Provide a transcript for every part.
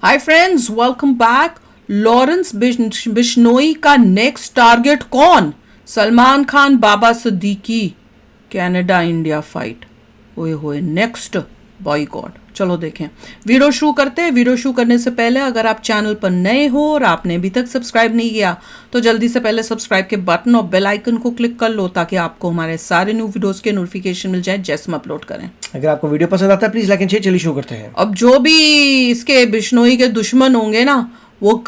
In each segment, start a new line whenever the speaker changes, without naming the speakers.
Hi friends, welcome back. Lawrence Bishnoi का next target कौन? सलमान खान, बाबा Siddiqui, Canada India fight. ओए होए, नेक्स्ट बॉयकॉट। चलो देखें, वीडियो शुरू करते हैं। वीडियो शुरू करने से पहले अगर आप चैनल पर नए हो और आपने अभी तक सब्सक्राइब नहीं किया तो जल्दी से पहले सब्सक्राइब के बटन और बेल आइकन को क्लिक कर लो ताकि आपको हमारे सारे न्यू वीडियोस के नोटिफिकेशन मिल जाए जैसे हम अपलोड करें।
अगर आपको वीडियो पसंद आता है प्लीज लाइक एंड शेयर। चलिए शुरू करते हैं।
अब जो भी इसके बिश्नोई के दुश्मन होंगे ना, वो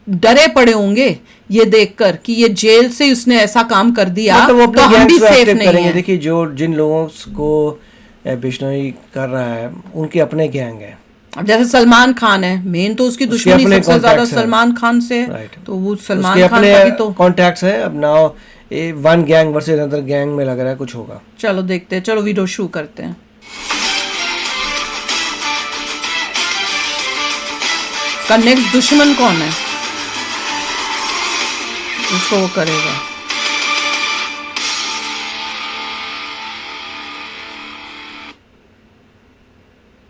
डरे पड़े होंगे ये देखकर कि ये जेल से उसने ऐसा काम कर दिया
तो वो
तो हम भी सेफ नहीं
करेंगे।
है।
देखिए, जिन लोगों को बिश्नोई कर रहा है उनके अपने गैंग है।
अब जैसे सलमान खान है, मेन तो उसकी दुश्मनी सबसे ज्यादा सलमान खान से है, तो वो सलमान खान का भी तो
कॉन्टैक्ट्स है। अब now one gang versus other gang में लग रहा है कुछ होगा।
चलो देखते हैं, चलो वीडियो शुरू करते हैं। का नेक्स्ट दुश्मन कौन है? उसको वो करेगा।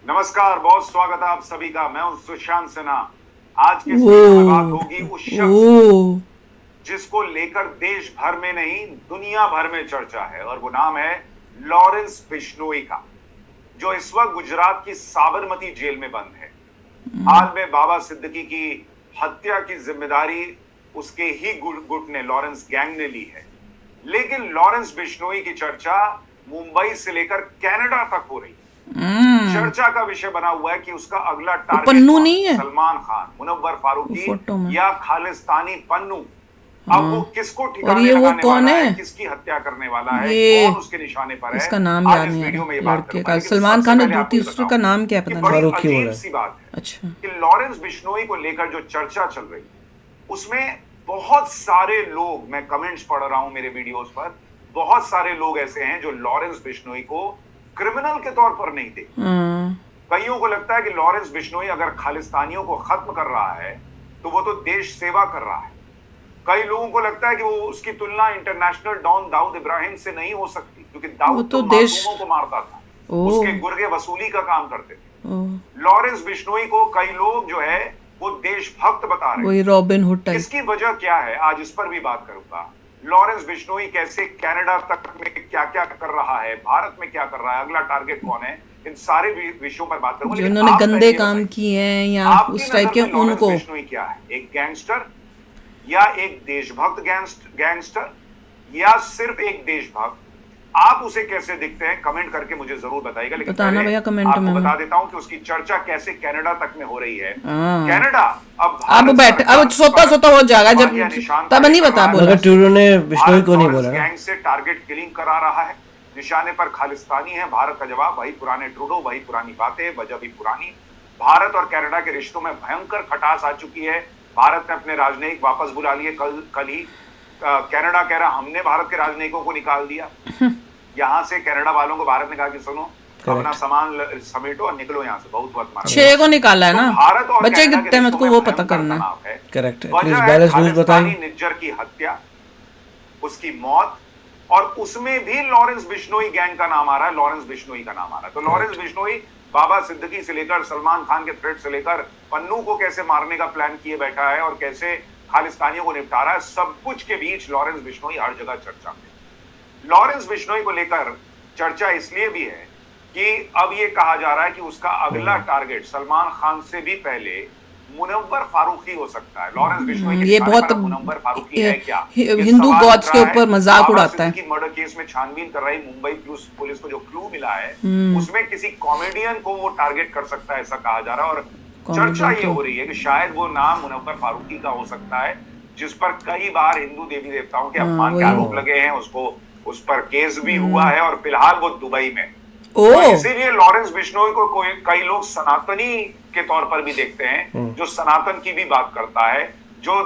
नमस्कार, बहुत स्वागत है आप सभी का। मैं हूं सुशांत सिन्हा। आज की वीडियो में बात होगी उस शख्स जिसको लेकर देश भर में नहीं दुनिया भर में चर्चा है, और वो नाम है लॉरेंस बिश्नोई का, जो इस वक्त गुजरात की साबरमती जेल में बंद है। हाल में बाबा सिद्दीकी की हत्या की जिम्मेदारी उसके ही गुट ने, लॉरेंस गैंग ने ली है। लेकिन लॉरेंस बिश्नोई की चर्चा मुंबई से लेकर कनाडा तक हो रही है। चर्चा का विषय बना हुआ है कि उसका अगला टारगेट
पन्नू नहीं है?
सलमान खान, मुनव्वर फारूकी या खालिस्तानी पन्नू। अब वो किसको ठिकाने लगाने वाला है, किसकी हत्या करने वाला है, कौन उसके निशाने पर है,
इसका नाम याद नहीं है लड़के का। सलमान खान ने दूसरे का नाम क्या पता नहीं।
फारूकी अजीब सी बात है
अच्छा
कि लॉरेंस बिश्नोई को लेकर जो चर्चा चल रही उसमें बहुत सारे लोग, मैं कमेंट्स पढ़ रहा हूं मेरे वीडियोस पर, बहुत सारे लोग ऐसे हैं जो लॉरेंस बिश्नोई को क्रिमिनल के तौर पर नहीं देखते। कईयों को लगता है कि लॉरेंस बिश्नोई अगर खालिस्तानियों को खत्म कर रहा है तो वो तो देश सेवा कर रहा है। कई लोगों को लगता है कि वो उसकी तुलना इंटरनेशनल डॉन दाऊद इब्राहिम से नहीं हो सकती, क्योंकि दाऊद तो मासूमों को मारता था, उसके गुर्गे वसूली का काम करते थे। लॉरेंस बिश्नोई को कई लोग जो है वो देशभक्त बता रहे हैं,
रॉबिन हुड टाइप।
इसकी वजह क्या है, आज इस पर भी बात करूंगा। लॉरेंस बिश्नोई कैसे कनाडा तक में क्या क्या कर रहा है, भारत में क्या कर रहा है, अगला टारगेट कौन है, इन सारे विषयों पर बात करूंगा।
जिन्होंने गंदे काम किए हैं या उस टाइप के, उनको
बिश्नोई क्या है, एक गैंगस्टर या एक देशभक्त गैंगस्टर या सिर्फ एक देशभक्त? आप उसे कैसे दिखते हैं कमेंट करके मुझे जरूर बताइएगा। लेकिन
बताना भैया कमेंट में।
आपको बता देता हूं कि उसकी चर्चा कैसे कनाडा तक में हो रही है। कनाडा
अब बैठ, अब सोता हो जाएगा जब, तब नहीं बता बोला।
मगर ट्रूडो ने बिश्नोई को नहीं बोला।
गैंग से टारगेट किलिंग करा रहा है, निशाने पर खालिस्तानी है। भारत का जवाब वही पुराने ट्रूडो, वही पुरानी बातें, वजह भी पुरानी। भारत और कनाडा के रिश्तों में भयंकर खटास आ चुकी है। भारत ने अपने राजनयिक वापस बुला लिए। कल ही कनाडा कह रहा हमने भारत के राजनयिकों को निकाल दिया। यहाँ से कनाडा वालों को भारत ने कहा कि सुनो, अपना सामान समेटो और निकलो यहाँ से, बहुत मारा।
6 को निकाला है ना,
भारत और
बच्चे कितने मत को वो पता करना
है।
करेक्ट है।
प्लीज बैलेंस न्यूज़ बताइए। निज्जर की हत्या, उसकी मौत, और उसमें भी लॉरेंस बिश्नोई गैंग का नाम आ रहा है, लॉरेंस बिश्नोई का नाम आ रहा है। तो लॉरेंस बिश्नोई बाबा सिद्दीकी से लेकर सलमान खान के थ्रेट से लेकर पन्नू को कैसे मारने का प्लान किए बैठा है और कैसे खालिस्तानियों को निपटा रहा है, सब कुछ के बीच लॉरेंस बिश्नोई हर जगह चर्चा में। लॉरेंस बिश्नोई को लेकर चर्चा इसलिए भी है कि अब ये कहा जा रहा है कि उसका अगला टारगेट सलमान खान से भी पहले मुनव्वर फारूकी हो सकता है। लॉरेंस बिश्नोई
ये बहुत
मुनव्वर फारूकी है क्या?
हिंदू गॉड्स के ऊपर मजाक उड़ाता है।
मर्डर केस में छानबीन कर रही मुंबई पुलिस को जो क्लू मिला है उसमें किसी कॉमेडियन को वो टारगेट कर सकता है, ऐसा कहा जा रहा है। और चर्चा ये हो रही है कि शायद वो नाम मुनव्वर फारूकी का हो सकता है, जिस पर कई बार हिंदू देवी देवताओं के अपमान के आरोप लगे हैं। उस पर केस भी हुआ है और फिलहाल वो दुबई में। तो इसीलिए लॉरेंस बिश्नोई को कई लोग सनातनी के तौर पर भी देखते हैं, जो सनातन की भी बात करता है, जो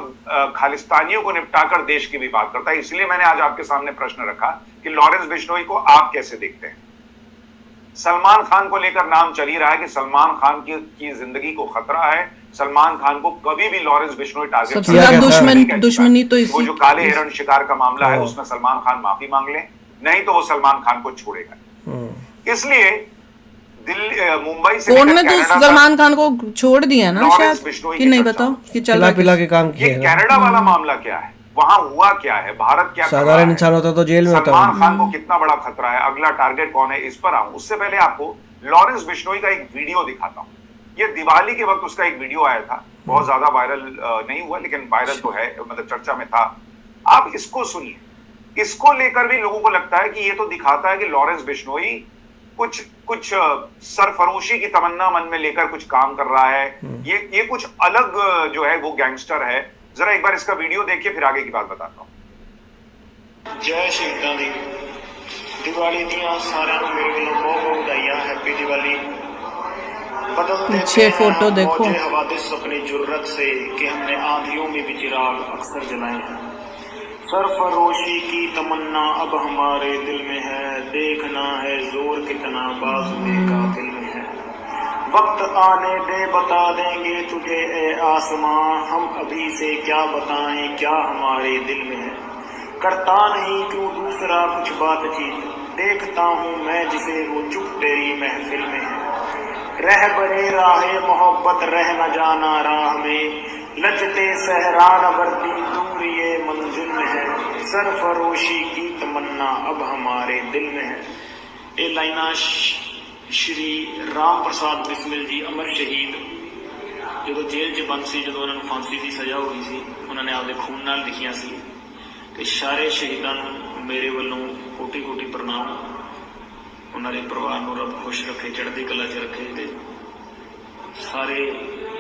खालिस्तानियों को निपटाकर देश की भी बात करता है। इसलिए मैंने आज आपके सामने प्रश्न रखा कि लॉरेंस बिश्नोई को आप कैसे देखते हैं। सलमान खान को लेकर नाम चल ही रहा है कि सलमान खान की जिंदगी को खतरा है। सलमान खान को कभी भी लॉरेंस बिश्नोई टारगेट
दुश्मनी तो
वो जो काले हिरण शिकार का मामला है उसमें सलमान खान माफी मांग ले, नहीं तो वो सलमान खान को छोड़ेगा। इसलिए दिल्ली मुंबई से
कोर्ट
लेकर
में तो
कनाडा तक
सलमान खान को छोड़ दिया ना
लॉरेंस
शायद,
बिश्नोई
कि
की
नहीं
चर्चा
बताओ
होती
कि चल
पिला
रहा
पिला
है
के काम
ये
किया है ना।
कनाडा वाला मामला क्या है, वहां हुआ क्या है, भारत क्या कर रहा
साधारण
है,
इंसान होता तो जेल में होता।
सलमान खान को कितना बड़ा खतरा है, अगला टारगेट कौन है, इस पर आऊं। उससे पहले आपको लॉरेंस बिश्नोई का एक वीडियो दिखाता हूं। ये दिवाली के वक्त उसका एक वीडियो आया था, बहुत ज्यादा वायरल नहीं हुआ लेकिन वायरल तो है, मतलब चर्चा में था। आप इसको सुनिए। इसको लेकर भी लोगों को लगता है कि ये तो दिखाता है कि लॉरेंस बिश्नोई कुछ कुछ सरफरोशी की तमन्ना मन में लेकर कुछ काम कर रहा है। ये कुछ अलग जो है वो गैंगस्टर है। जरा एक बार इसका वीडियो देखिए, फिर आगे की बात बताता हूं।
जय शहीदां दी दिवाली दियां सारिਆਂ ਨੂੰ ਮੇਰੇ ਵੱਲੋਂ ਬਹੁਤ ਬਹੁਤ ਵਧਾਈਆਂ। हैप्पी दिवाली। बदलते
पीछे फोटो देखो।
मौजे हवादिस अपनी जुर्रत से कि हमने आंधियों में भी चिराग अक्सर जलाए हैं। सरफरोशी की तमन्ना अब हमारे दिल में है, देखना है जोर कितना बाजुए कातिल में है। वक्त आने दे बता देंगे तुझे ए आसमां, हम अभी से क्या बताएं क्या हमारे दिल में है। करता नहीं क्यों दूसरा कुछ बातचीत, देखता हूँ मैं जिसे वो चुप तेरी महफिल में है। रह बरे राहे मोहब्बत रह न जाना राह में, लचते सहरा न बरती दूर ये मंजिल में है। सरफरोशी की तमन्ना अब हमारे दिल में है। ये लाइना श्री राम प्रसाद बिस्मिल जी अमर शहीद जो जेल च बंद सी, जो उन्होंने फांसी की सजा हो गई सी, उन्होंने आपके खून नाल लिखिया सी। ते सारे शहीदां नूं मेरे वालों कोटि कोटि प्रणाम। उन्होंने परिवार नूं रब खुश रखे, चढ़दी कला च रखे। ते सारे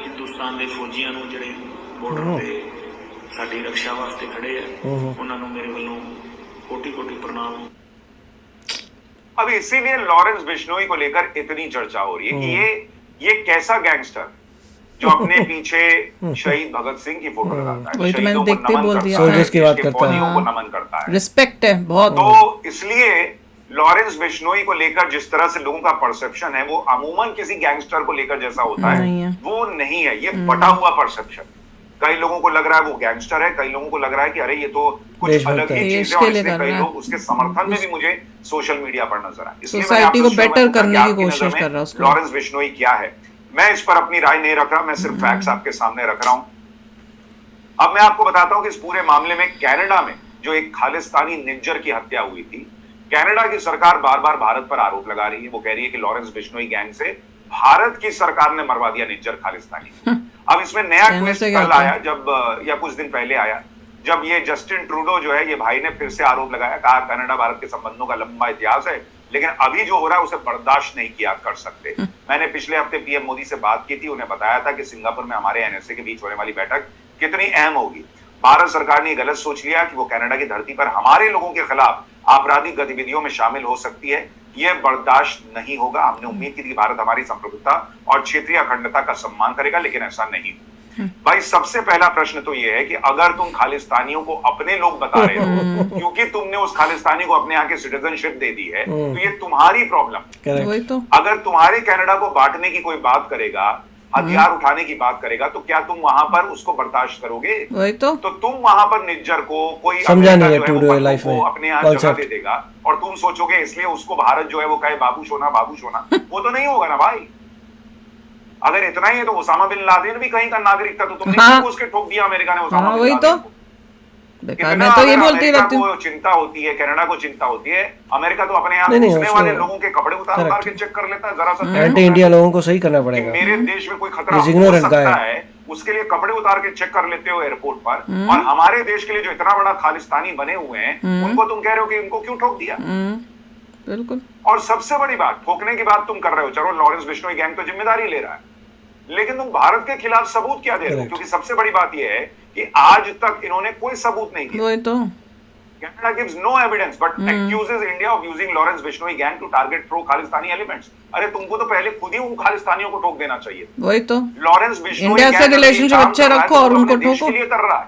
हिंदुस्तान के फौजियां नूं जिहड़े बॉर्डर ते साडी रक्षा वास्ते खड़े हैं, उन्हां नूं मेरे वालों कोटि कोटि प्रणाम।
अब इसीलिए लॉरेंस बिश्नोई को लेकर इतनी चर्चा हो रही है कि ये कैसा गैंगस्टर जो अपने पीछे शहीद भगत सिंह की फोटो लगाता है,
वही तो मैंने
शहीदों को
देखते
नमन
बोल
करता
दिया
है,
सोल्जर्स की बात
देश के
करता है।
फौजियों को नमन करता है।
रिस्पेक्ट है बहुत।
तो इसलिए लॉरेंस बिश्नोई को लेकर जिस तरह से लोगों का परसेप्शन है वो अमूमन किसी गैंगस्टर को लेकर जैसा होता
नहीं
है
है।
वो नहीं है। ये बटा हुआ परसेप्शन। कई लोगों को लग रहा है वो गैंगस्टर है, कई लोगों को लग रहा है कि अरे ये तो कुछ
देशभक्त
अलग ही
है।
चीज
देश
है।
के
और
लिए
इसलिए
कर
कई
रहा है।
लोग उसके समर्थन में भी मुझे सोशल मीडिया पर नजर आए। इसलिए मैंने
सोसाइटी को
आपसे
बेटर
शुरुआत
करने
कि
की
आपकी
कोशिश
नजर में
कर रहा है उसको।
लॉरेंस बिश्नोई क्या है। मैं इस पर अपनी राय नहीं रख रहा, मैं सिर्फ फैक्ट्स आपके सामने रख रहा हूं। अब मैं आपको बताता हूं कि इस पूरे मामले में कनाडा में जो एक खालिस्तानी निज्जर की हत्या हुई थी, कनाडा की सरकार बार बार भारत पर आरोप लगा रही है। वो कह रही है कि लॉरेंस बिश्नोई गैंग से भारत की सरकार ने मरवा दिया निज्जर खालिस्तानी। अब इसमें नया
कहने
ट्विस्ट
से क्या
कल
होता है?
आया, जब या कुछ दिन पहले आया, जब ये जस्टिन ट्रूडो जो है ये भाई ने फिर से आरोप लगाया, कहा कनाडा भारत के संबंधों का लंबा इतिहास है लेकिन अभी जो हो रहा है उसे बर्दाश्त नहीं किया कर सकते। मैंने पिछले हफ्ते पीएम मोदी से बात की थी, उन्हें बताया था कि सिंगापुर में हमारे एनएसए के बीच होने वाली बैठक कितनी अहम होगी। भारत सरकार ने गलत सोच लिया कि वो कनाडा की धरती पर हमारे लोगों के खिलाफ आपराधिक गतिविधियों में शामिल हो सकती है। यह बर्दाश्त नहीं होगा। हमने उम्मीद की थी कि भारत हमारी संप्रभुता और क्षेत्रीय अखंडता का सम्मान करेगा, लेकिन ऐसा नहीं। भाई सबसे पहला प्रश्न तो यह है कि अगर तुम खालिस्तानियों को अपने लोग बता रहे हो क्योंकि तुमने उस खालिस्तानी को अपने यहाँ की सिटीजनशिप दे दी है, तो ये तुम्हारी प्रॉब्लम।
वही तो।
अगर तुम्हारे कनाडा को बांटने की कोई बात करेगा, हथियार उठाने की बात करेगा, तो क्या तुम वहां पर उसको बर्दाश्त करोगे?
वही तो।
तो तुम वहां पर निज्जर को कोई
समझा
अमेरिका
नहीं है
जो
टूडे
वो
लाइफ
को
में
अपने यहाँ जगह
concept।
दे देगा और तुम सोचोगे इसलिए उसको भारत जो है वो कहे बाबू सोना बाबू सोना। वो तो नहीं होगा ना भाई। अगर इतना ही है तो ओसामा बिन लादेन भी कहीं का नागरिक था, तो तुमने
हाँ।
क्यों उसके ठोक दिया अमेरिका ने ओसामा बिन
वही
लादेन
तो।
को?
बेकार,
इतना
मैं तो ये
अगर
बोलती
अमेरिका
रहती हूँ।
को चिंता होती है, कनाडा को चिंता होती है, अमेरिका तो अपने यहाँ
नहीं,
घुसने
उसको-
वाले लोगों के कपड़े उतार उतार
Correct।
के चेक कर लेता है। जरा सा
एंटी इंडिया लोगों को सही करना
कि
पड़ेगा।
मेरे देश में कोई खतरा
He's
हो
ignorant
सकता
guy।
है, उसके लिए कपड़े उतार के चेक कर लेते हो एयरपोर्ट पर। और हमारे देश के लिए जो इतना बड़ा खालिस्तानी बने हुए हैं उनको तुम कह रहे हो कि उनको क्यों ठोक दिया?
बिल्कुल।
और सबसे बड़ी बात, ठोकने की बात तुम कर रहे हो, चलो लॉरेंस बिश्नोई गैंग तो जिम्मेदारी ले रहा है, लेकिन तुम भारत के खिलाफ सबूत क्या दे रहे हो?
Correct।
क्योंकि सबसे बड़ी बात यह है कि आज तक इन्होंने कोई सबूत नहीं दिया।
वही तो।
Canada gives no evidence but accuses India of using Lawrence Bishnoi gang to target pro-Khalistāni elements। अरे तुमको तो पहले खुद ही उन खालिस्तानियों को ठोक देना चाहिए।
वही तो।
लॉरेंस बिश्नोई
इंडिया से
gang अगर ये
रिलेशनशिप
काम
अच्छे
कर रहा है,
रखो
तो
और
वो
उनको
अपने देश
ठोको।
के लिए कर रहा है।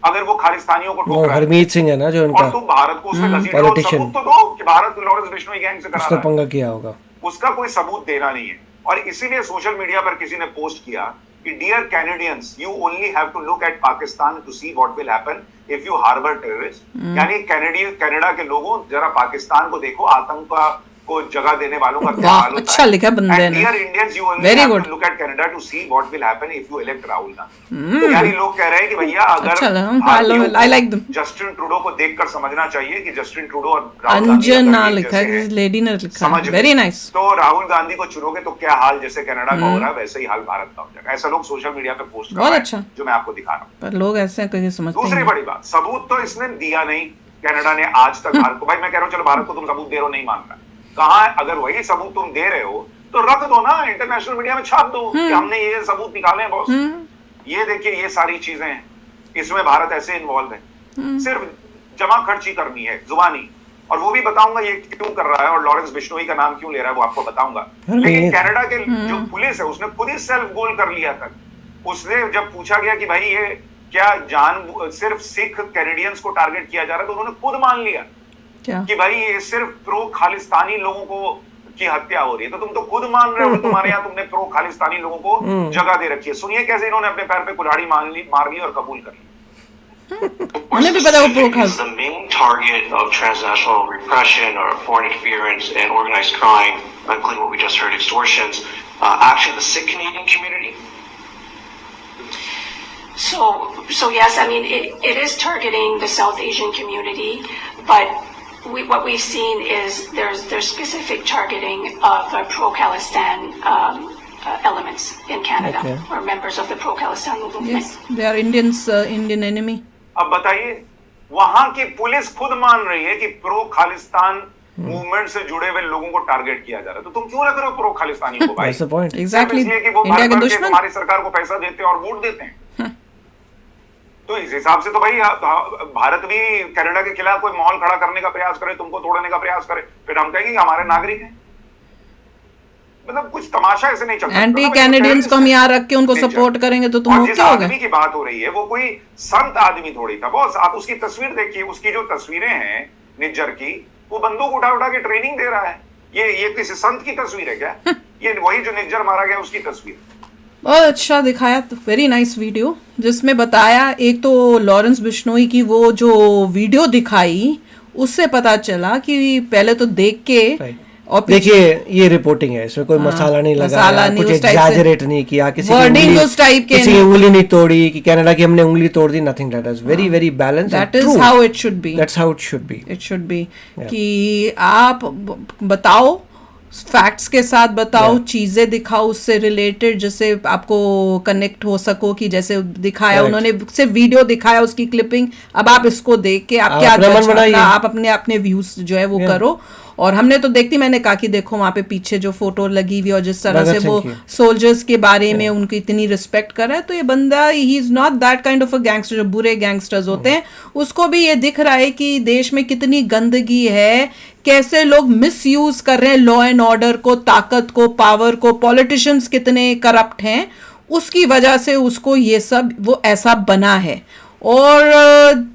अगर वो खालिस्तानियों को
वो
ठोक रहा है
हरमीत सिंह है ना जो
और
उनका
तुम भारत को उसमें घसीट रहे हो,
politician।
सबूत तो दो कि भारत लॉरेंस बिश्नोई गैंग से करा
उसने
रहा है।
पंगा किया होगा।
उसका कोई सबूत देना नहीं है। और इसीलिए सोशल मीडिया पर किसी ने पोस्ट किया कि dear Canadians, you only have to look at Pakistan to see what will happen if you harbour terrorist. यानी कनाडा के लोगों, जरा पाकिस्तान को देखो, आतंक का को जगह देने वालों का क्या
वाह,
हाल होता
अच्छा
है।
लिखा बंदे
And
ने।
dear Indians, you only
Very
have
good.
to look at Canada to see what will happen if you elect Rahul Gandhi। यानी लोग कह रहे हैं कि भैया अगर
अच्छा लगा,
भारतीयों
I like them।
को जस्टिन ट्रूडो को देखकर समझना चाहिए कि जस्टिन ट्रूडो और राहुल गांधी
अंजना
अगर एक
लिखा
जैसे
है,
हैं,
लेडी ने लिखा
समझ
है,
में।
Very nice.
तो राहुल गांधी को चुनोगे तो क्या हाल जैसे कनाडा का हो रहा है वैसे ही हाल भारत का हो जाएगा। ऐसा लोग सोशल मीडिया पे पोस्ट कर
बहुत
रहे हैं,
अच्छा।
जो मैं आपको दिखा रहा हूँ।
पर लोग ऐसे कहीं समझते
दूसरी
हैं।
बड़ी बात, सबूत तो इसने दिया नहीं कनाडा ने आज तक भारत को। भाई मैं कह रहा हूँ चलो भारत को तुम सबूत दे रहे हो, नहीं मानता, कहाँ अगर वही सबूत तुम दे रहे हो तो रख दो ना, इंटरनेशनल मीडिया में छाप दो कि हमने ये सबूत निकाले हैं बॉस। ये देखिए ये सारी चीजें हैं, इसमें भारत ऐसे इन्वॉल्व है, सिर्फ जमा खर्ची करनी है जुबानी, और वो भी बताऊंगा ये क्यों कर रहा है और लॉरेंस बिश्नोई का नाम क्यों ले रहा है वो आपको बताऊंगा। लेकिन कनाडा के जो पुलिस है उसने खुद ही सेल्फ गोल कर लिया था। उसने जब पूछा गया कि भाई ये क्या सिर्फ सिख कैनेडियंस को टारगेट किया जा रहा है, तो उन्होंने खुद मान लिया
क्या?
कि भाई ये सिर्फ प्रो खालिस्तानी लोगों को की हत्या हो रही है। तो तुम तो खुद मान रहे हो कि तुम्हारे यहाँ तुमने प्रो खालिस्तानी लोगों को जगह दे रखी है। सुनिए कैसे इन्होंने अपने पैर पे कुल्हाड़ी मार ली और कबूल कर ली।
उन्हें भी पता वो प्रो खास।
The main target of transnational repression or foreign interference and organized crime, including what we just heard, extortions, actually the Sikh Canadian community.
So yes, I mean it is targeting the South Asian community, but what we've seen is there's specific targeting of pro-Khalistan elements in Canada,
Okay.
or members of the pro-Khalistan movement.
Yes, they are Indians, Indian enemy.
अब बताइए, वहां की police खुद मान रही है कि pro Khalistan movement से जुड़े हुए लोगों को टारगेट किया जा रहा है, तो तुम क्यों रख रहे हो प्रो खालिस्तानियों को भाई?
That's the point.
Exactly.
इसलिए कि वो
इंडिया के
भर-भर के
दुश्मन।
तुम्हारी सरकार को पैसा देते हैं और वोट देते हैं। तो इस हिसाब से तो भाई भारत भी कनाडा के खिलाफ कोई माहौल खड़ा करने का प्रयास करे, तुमको तोड़ने का प्रयास करे, फिर हम कहेंगे कि हमारे नागरिक हैं। मतलब कुछ तमाशा ऐसे नहीं चलता।
एंटी कैनेडियंस को हम यहाँ रख के उनको सपोर्ट करेंगे तो तुम
और
हो
जिस
क्या हो
आदमी
गए?
की बात हो रही है वो कोई संत आदमी थोड़ी था बॉस। आप उसकी तस्वीर देखिए, उसकी जो तस्वीरें हैं निज्जर की, वो बंदूक उठा उठा के ट्रेनिंग दे रहा है। ये किसी संत की तस्वीर है क्या? ये वही जो निज्जर मारा गया उसकी तस्वीर।
बहुत अच्छा दिखाया, तो वेरी नाइस वीडियो, जिसमें बताया एक तो लॉरेंस बिश्नोई की वो जो वीडियो दिखाई उससे पता चला कि पहले तो देख के और
देखिए ये रिपोर्टिंग है, इसमें कोई मसाला नहीं
मसाला
लगाया,
नहीं,
कुछ
उस टाइप से
एग्जैजरेट नहीं किया, किसी
wordings उस टाइप के
किसी की
नहीं।
उंगली नहीं तोड़ी कि कनाडा की हमने उंगली तोड़ दी, nothing like that. Very very balanced,
that is how it should be.
That's how it should be.
It should be कि आप बताओ, फैक्ट्स के साथ बताओ, चीजें दिखाओ उससे रिलेटेड, जिससे आपको कनेक्ट हो सको। कि जैसे दिखाया
Correct.
उन्होंने सिर्फ वीडियो दिखाया उसकी क्लिपिंग, अब आप इसको देख के आप क्या
अपना मन
जज
बनाइए।
करना, आप अपने अपने व्यूज जो है वो करो। और हमने तो देखती, मैंने कहा कि देखो वहां पे पीछे जो फोटो लगी हुई और जिस तरह से
भगत
वो
सिंह की।
सोल्जर्स के बारे में उनकी इतनी रिस्पेक्ट कर रहा है, तो ये बंदा he is not that kind of a gangster. जो बुरे गैंगस्टर्स होते हैं उसको भी ये दिख रहा है कि देश में कितनी गंदगी है, कैसे लोग मिसयूज कर रहे हैं लॉ एंड ऑर्डर को, ताकत को, पावर को, पॉलिटिशियंस कितने करप्ट हैं, उसकी वजह से उसको ये सब वो ऐसा बना है। और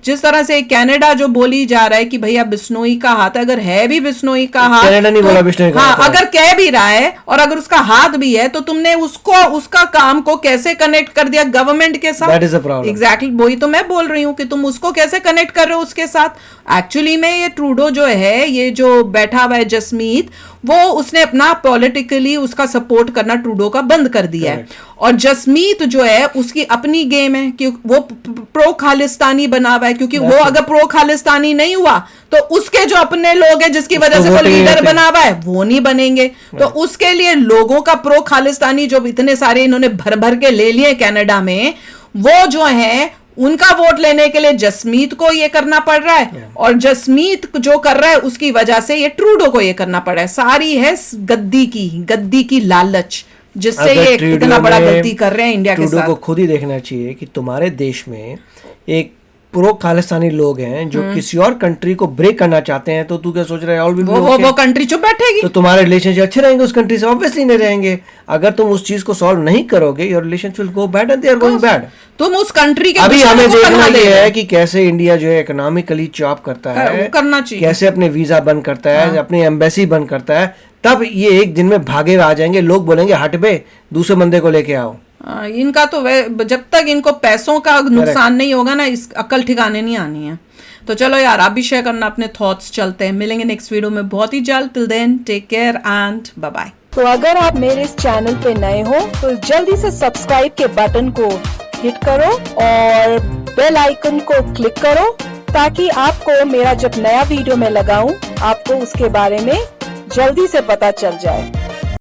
जिस तरह से कनाडा जो बोली जा रहा है कि भैया बिश्नोई का हाथ है, अगर है भी बिश्नोई का हाथ,
कनाडा नहीं बोला बिश्नोई का
हाँ,
हाथ है।
अगर कह भी रहा है और अगर उसका हाथ भी है, तो तुमने उसको उसका काम को कैसे कनेक्ट कर दिया गवर्नमेंट के साथ?
That is the problem.
Exactly वही तो मैं बोल रही हूँ कि तुम उसको कैसे कनेक्ट कर रहे हो उसके साथ। एक्चुअली में ये ट्रूडो जो है, ये जो बैठा हुआ है जसमीत, वो उसने अपना पॉलिटिकली उसका सपोर्ट करना ट्रूडो का बंद कर दिया है। और जसमीत जो है उसकी अपनी गेम है कि वो प्रो खालिस्तानी बना हुआ है, क्योंकि वो अगर प्रो खालिस्तानी नहीं हुआ तो उसके जो अपने लोग हैं जिसकी वजह से वो लीडर बना हुआ है वो नहीं बनेंगे। तो उसके लिए लोगों का प्रो खालिस्तानी जो इतने सारे इन्होंने भर भर के ले लिए कनाडा में, वो जो है उनका वोट लेने के लिए जसमीत को ये करना पड़ रहा है, और जसमीत जो कर रहा है उसकी वजह से ये ट्रूडो को ये करना पड़ रहा है। सारी है गद्दी की लालच, जिससे ये इतना बड़ा गलती कर रहे हैं इंडिया के
ट्रूडो
साथ।
को खुद ही देखना चाहिए कि तुम्हारे देश में एक प्रो खालिस्तानी लोग हैं जो किसी और कंट्री को ब्रेक करना चाहते हैं, तो तू क्या सोच रहा है ऑल विल बी ओके?
वो कंट्री चुप बैठेगी।
तो तुम्हारे रिलेशनशिप अच्छे रहेंगे उस कंट्री से? ऑब्वियसली नहीं रहेंगे। अगर तुम उस चीज को सॉल्व नहीं करोगे, your relationship will go bad and they are going bad.
तुम उस कंट्री के
अभी हमें
दुश्मनों को
देखना
करना
ये
दे
है कि कैसे इंडिया जो है इकोनॉमिकली चॉप करता है,
वो करना चाहिए।
कैसे अपने वीजा बंद करता है, अपनी एम्बेसी बंद करता है। तब ये एक दिन में भागे आ जाएंगे, लोग बोलेंगे हट बे, दूसरे बंदे को लेके आओ।
इनका तो जब तक इनको पैसों का नुकसान नहीं होगा ना, इस अकल ठिकाने नहीं आनी है। तो चलो यार, आप भी शेयर करना अपने थॉट्स। चलते हैं, मिलेंगे नेक्स्ट वीडियो में बहुत ही जल्द। Till then take care and bye bye.
तो अगर आप मेरे इस चैनल पे नए हो तो जल्दी से सब्सक्राइब के बटन को हिट करो और बेल आइकन को क्लिक करो, ताकि आपको मेरा जब नया वीडियो मैं लगाऊं आपको उसके बारे में जल्दी से पता चल जाए।